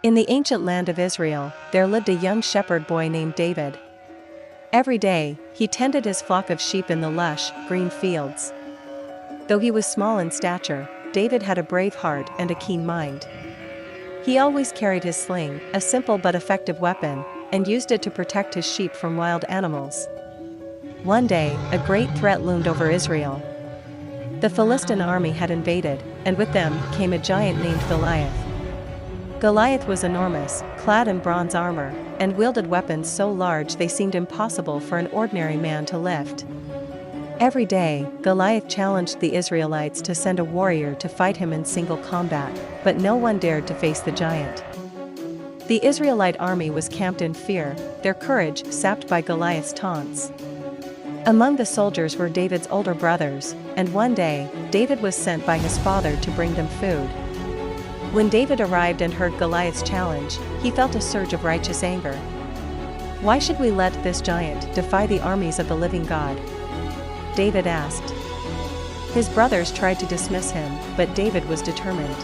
In the ancient land of Israel, there lived a young shepherd boy named David. Every day, he tended his flock of sheep in the lush, green fields. Though he was small in stature, David had a brave heart and a keen mind. He always carried his sling, a simple but effective weapon, and used it to protect his sheep from wild animals. One day, a great threat loomed over Israel. The Philistine army had invaded, and with them came a giant named Goliath. Goliath was enormous, clad in bronze armor, and wielded weapons so large they seemed impossible for an ordinary man to lift. Every day, Goliath challenged the Israelites to send a warrior to fight him in single combat, but no one dared to face the giant. The Israelite army was camped in fear, their courage sapped by Goliath's taunts. Among the soldiers were David's older brothers, and one day, David was sent by his father to bring them food. When David arrived and heard Goliath's challenge, he felt a surge of righteous anger. "Why should we let this giant defy the armies of the living God?" David asked. His brothers tried to dismiss him, but David was determined.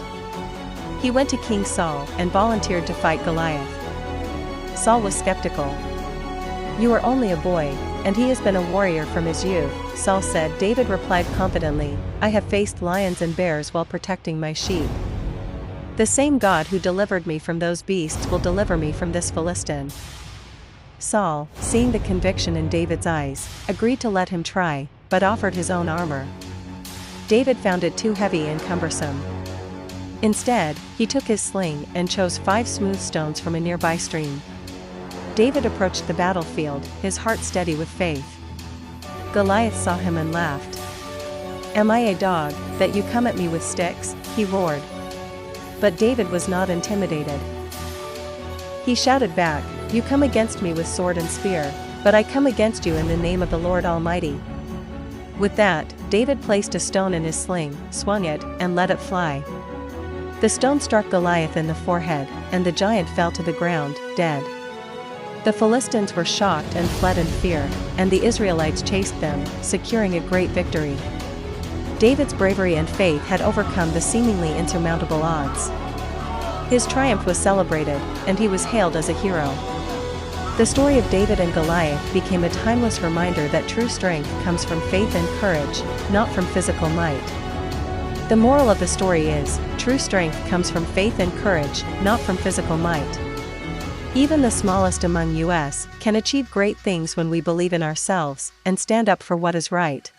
He went to King Saul and volunteered to fight Goliath. Saul was skeptical. "You are only a boy, and he has been a warrior from his youth," Saul said. David replied confidently, "I have faced lions and bears while protecting my sheep. The same God who delivered me from those beasts will deliver me from this Philistine." Saul, seeing the conviction in David's eyes, agreed to let him try, but offered his own armor. David found it too heavy and cumbersome. Instead, he took his sling and chose 5 smooth stones from a nearby stream. David approached the battlefield, his heart steady with faith. Goliath saw him and laughed. "Am I a dog, that you come at me with sticks?" he roared. But David was not intimidated. He shouted back, "You come against me with sword and spear, but I come against you in the name of the Lord Almighty." With that, David placed a stone in his sling, swung it, and let it fly. The stone struck Goliath in the forehead, and the giant fell to the ground, dead. The Philistines were shocked and fled in fear, and the Israelites chased them, securing a great victory. David's bravery and faith had overcome the seemingly insurmountable odds. His triumph was celebrated, and he was hailed as a hero. The story of David and Goliath became a timeless reminder that true strength comes from faith and courage, not from physical might. The moral of the story is, true strength comes from faith and courage, not from physical might. Even the smallest among us can achieve great things when we believe in ourselves and stand up for what is right.